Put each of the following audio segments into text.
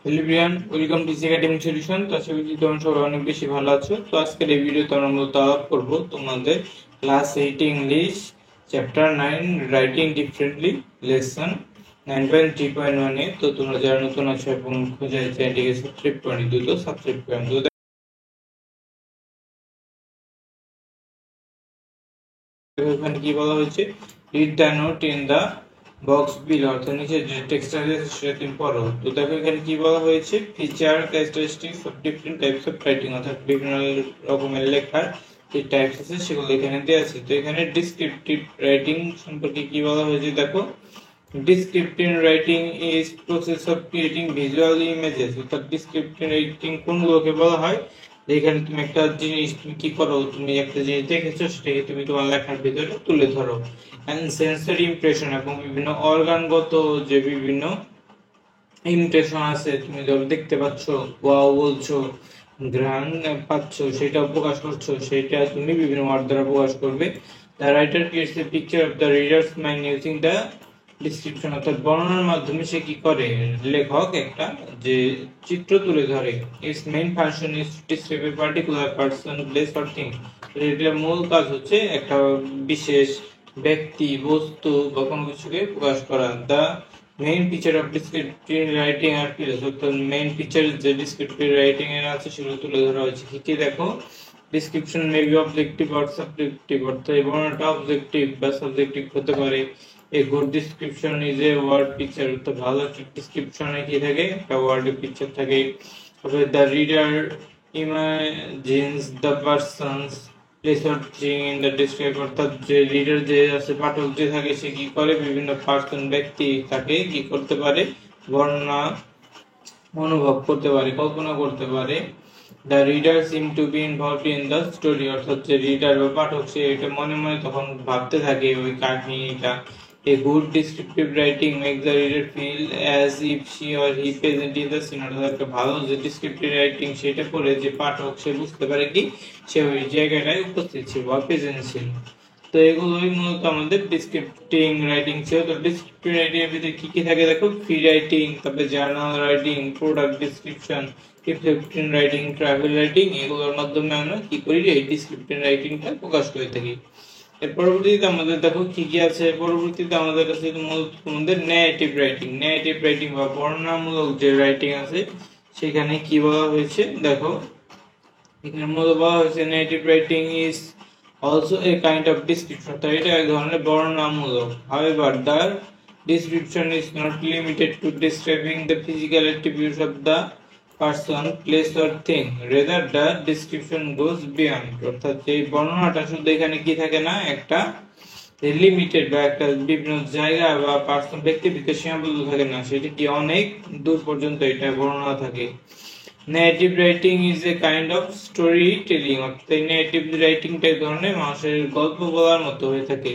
Hello everyone, welcome to academic solution. তো আশা করি তোমরা সবাই অনেক বেশি ভালো আছো। তো আজকের এই ভিডিওতে আমরা মূলত আলাপ করব তোমাদের class 8 English chapter 9 writing differently lesson 9.3.1 এ। তো তোমরা যারা নতুন আছো এবং খুঁজে চ্যানেলটিকে সাবস্ক্রাইব করনি, দ্রুত সাবস্ক্রাইব করুন। তো এখানে কি বলা হয়েছে, read the note in the box bill, অর্থাৎ নিচে যে টেক্সটটা আছে সেটা তুমি পড়ো। তো দেখো এখানে কি বলা হয়েছে, feature characteristics of different types of writing, অর্থাৎ বিভিন্ন রকমের লেখার যে টাইপস আছে সেগুলো এখানে দেওয়া আছে। তো এখানে ডিসক্রিপটিভ রাইটিং সম্পর্কে কি বলা হয়েছে দেখো, descriptive writing is process of creating visual images, অর্থাৎ ডিসক্রিপটিভ রাইটিং কোনগুলোকে বলা হয়, যেখানে তুমি একটা জিনিস তুমি কি করো, তুমি একটা জিনিস দেখেছো সেটাকে তুমি তোমার লেখার ভিতরে তুলে ধরো। এন্ড সেন্সরি ইমপ্রেশন, এবং বিভিন্ন অর্গানগত যে বিভিন্ন ইমপ্রেশন আছে, তুমি যখন দেখতে পাচ্ছ, ওয়াও বলছো, ঘ্রাণ পাচ্ছ, সেটাও প্রকাশ করছো, সেটা তুমি বিভিন্ন ওয়ার্ড দ্বারা প্রকাশ করবে। The writer creates a picture of the readers mind using the description, অর্থাৎ বর্ণনার মাধ্যমে সে কি করে, লেখক একটা যে চিত্র তুলে ধরে। It's main function is to describe a particular person, place or thing, এটার মূল কাজ হচ্ছে একটা বিশেষ ব্যক্তি, বস্তু বা কোনো কিছুকে প্রকাশ করা। The main feature of descriptive writing আর কি, অর্থাৎ মেইন ফিচার যে ডিসক্রিপটিভ রাইটিং এর আছে সেগুলো তুলে ধরা হয়েছে। কি কি দেখো, description may be objective or subjective, অর্থাৎ এই বর্ণনাটা অবজেক্টিভ বা সাবজেক্টিভ হতে পারে। A good description is a word picture, অর্থাৎ ভালো একটা ডিসক্রিপশনে কি থাকে, একটা ওয়ার্ডের পিকচার থাকে। তারপরে the reader ইমাজিনস the persons place or thing in the describe, অর্থাৎ যে রিডার যে আছে, পাঠক যে থাকে, সে কি করে বিভিন্ন পার্সন ব্যক্তি তাকে কি করতে পারে, বর্ণনা অনুভব করতে পারে, কল্পনা করতে পারে। The reader seem to be involved in the story, অর্থাৎ যে রিডার বা পাঠক সে এটা মনে মনে তখন ভাবতে থাকে ওই কাহিনীটা। A good descriptive writing makes the reader feel as if she or he present in the scene, অর্থাৎ একটা ভালো যে descriptive writing সেটা পড়ে যে পাঠক সে বুঝতে পারে কি সে ওই জায়গাটায় উপস্থিত ছিল বা প্রেজেন্ট ছিল। তো এগুলোই মূলত আমাদের ডিসক্রিপটিভ রাইটিং ছিল। তো ডিসক্রিপটিভ রাইটিং এর ভিতরে কি কি থাকে দেখো, ফ্রি রাইটিং, তারপরে journal writing, product description, descriptive writing, travel writing, এগুলোর মাধ্যমে আমরা কি করি, এই ডিসক্রিপটিভ রাইটিংটা প্রকাশ করে থাকি। এর পরবর্তীতে আমাদের দেখো কি কি আছে, পরবর্তীতে আমাদের কাছে তোমাদের ন্যারেটিভ রাইটিং, ন্যারেটিভ রাইটিং বা বর্ণনামূলক যে রাইটিং আছে সেখানে কি বলা হয়েছে দেখো, এখানে মূলত বলা হয়েছে narrative writing is also a kind of description, তো এটা এক ধরনের বর্ণনামূলক। however the description is not limited to describing the physical attributes of the person, place or thing, rather the description goes beyond, অর্থাৎ এই বর্ণনাটা শুধু এখানে কি থাকে না, একটা লিমিটেড বা একটা বিভিন্ন জায়গা বা পার্সন ব্যক্তির ভিতরে সীমাবদ্ধ থাকে না, সেটা কি অনেক দূর পর্যন্ত এটা বর্ণনা থাকে। Negative writing is a kind of story telling, অর্থাৎ নেগেটিভ রাইটিংটা এক ধরনের মানুষের গল্প বলার মতো হয়ে থাকে।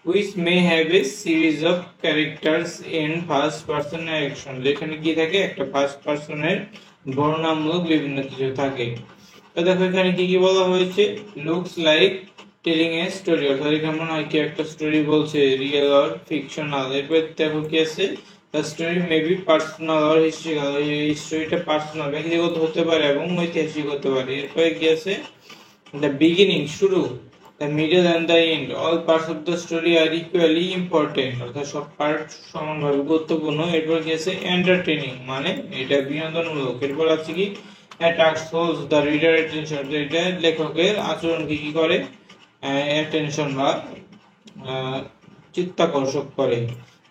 which may have a series of characters in first person narration, যেখানে কি থাকে, একটা ফার্স্ট পার্সনের বর্ণনামূলক বিভিন্ন কিছু থাকে। তো দেখো এখানে কি কি বলা হয়েছে, looks like telling a story, অর্থাৎ এখানে মনে হয় কি একটা স্টোরি বলছে, রিয়েল অর ফিকশনাল। এরপর দেখো কি আছে, The story may be personal or historical, এই স্টোরিটা পার্সোনাল ব্যক্তিগত হতে পারে এবং ঐতিহাসিক হতে পারে। এরপরে কি আছে, the beginning শুরু, the middle and the end, all parts of the story are equally important, অর্থাৎ সব পার্ট সমানভাবে গুরুত্বপূর্ণ। এরপর কি আছে, entertaining মানে এটা বিনোদনমূলক। এরপর আছে কি, attracts holds the reader attention, এটা লেখকের আচরণকে কি করে, attention বা চিত্তাকর্ষক করে।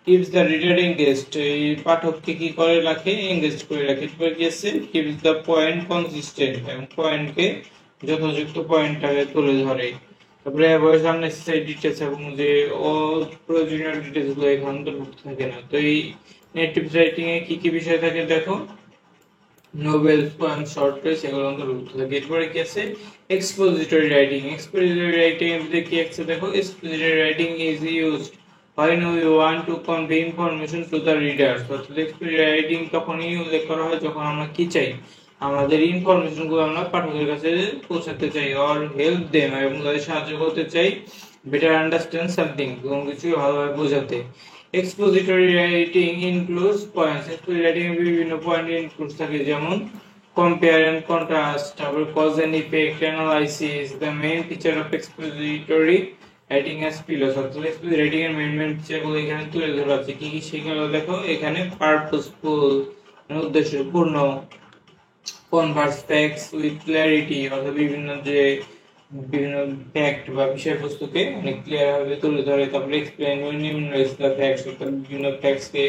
keeps the reader engaged, এই পাঠককে কি করে রাখে, এনগেজড করে রাখে। এরপর কি আছে, keeps the point consistent, এবং পয়েন্টকে যথাযথ পয়েন্টটাকে তুলে ধরে। তারপরে অ্যাভয়েডস আননেসেসারি ডিটেইলস, এবং যে অপ্রয়োজনীয় ডিটেইলস গুলো এখানে অন্তর্ভুক্ত থাকে না। তো এই নেটিভ রাইটিং এ কি কি বিষয় থাকে দেখো, নোবেল, পোয়েম, শর্ট স্টোরি, এগুলো অন্তর্ভুক্ত থাকে। এরপরে কি আছে, এক্সপোজিটরি রাইটিং, এক্সপোজিটরি রাইটিং এর ভিতরে কি আছে দেখো, expository writing is used when we want to convey information to the readers, অর্থাৎ এক্সপোজিটরি রাইটিং তখনই উল্লেখ করা হয় যখন আমরা কি চাই, আমাদের ইনফরমেশন গুলো আমরা পাঠকের কাছে পৌঁছাতে চাই, অর হেল্প দেম, এবং তাদের সাহায্য করতে চাই, বেটার আন্ডারস্ট্যান্ড সামথিং, কোনো কিছু ভালোভাবে বোঝাতে। এক্সপোজিটরি রাইটিং ইনক্লুডস পয়েন্টস। এক্সপোজিটরি রাইটিং এর বিভিন্ন পয়েন্ট ইনক্লুড থাকে, যেমন compare and contrast, তারপর cause and effect analysis. The main feature of expository writing as pillars. অর্থাৎ expository writing এর মেইন ফিচার গুলো এখানে তুলে ধরা আছে। কি কি সেগুলো দেখো এখানে। পারপাসফুল, উদ্দেশ্যপূর্ণ, কনভার্স ফ্যাক্টস উইথ ক্ল্যারিটি, অর্থাৎ বিভিন্ন ফ্যাক্ট বা বিষয়বস্তুকে অনেক ক্লিয়ার ভাবে তুলে ধরে। তারপরে এক্সপ্লেইন নিউমেরাইজ দ্য ফ্যাক্টস, অর্থাৎ বিভিন্ন ফ্যাক্টস কে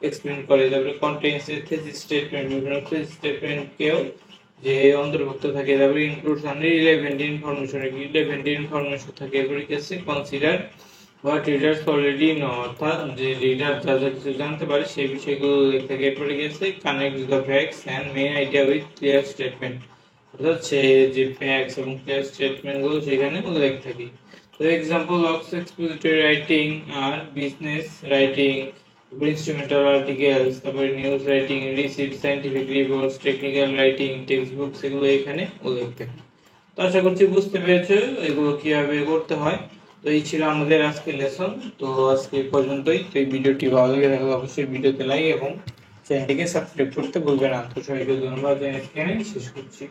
এক্সপ্লেইন করে। তারপরে কন্টেইনস থিসিস স্টেটমেন্ট, বিভিন্ন থিসিস স্টেটমেন্ট কেও যে অন্তর্ভুক্ত থাকে। তারপরে includes relevant information, relevant information থাকে। এরপরে কি আছে, consider what readers already no, অর্থাৎ যে রিডার যা যা কিছু জানতে পারে সেই বিষয়গুলো উল্লেখ থাকে। এরপরে কি আছে, connect the facts and main idea with clear statement, অর্থাৎ সে যে ফ্যাক্টস এবং ক্লিয়ার স্টেটমেন্ট গুলো সেখানে উল্লেখ থাকে। তো এক্সাম্পল অফ এক্সপোজিটরি রাইটিং আর বিজনেস রাইটিং, ইনস্ট্রুমেন্টাল আর্টিকেলস, তারপরে news writing, receipt, scientific reports, technical writing, textbooks, এগুলো এখানে উল্লেখ থাকে। তো আশা করছি বুঝতে পেরেছো এগুলো কিভাবে করতে হয়। তো এই ছিল আমাদের আজকের লেসন। তো আজকে পর্যন্তই। তো এই ভিডিওটি ভালো লেগে থাকলে অবশ্যই ভিডিওতে লাইক এবং চ্যানেলটিকে সাবস্ক্রাইব করতে ভুলবে না। তো সবাইকে ধন্যবাদ জানিয়ে এখানে শেষ করছি।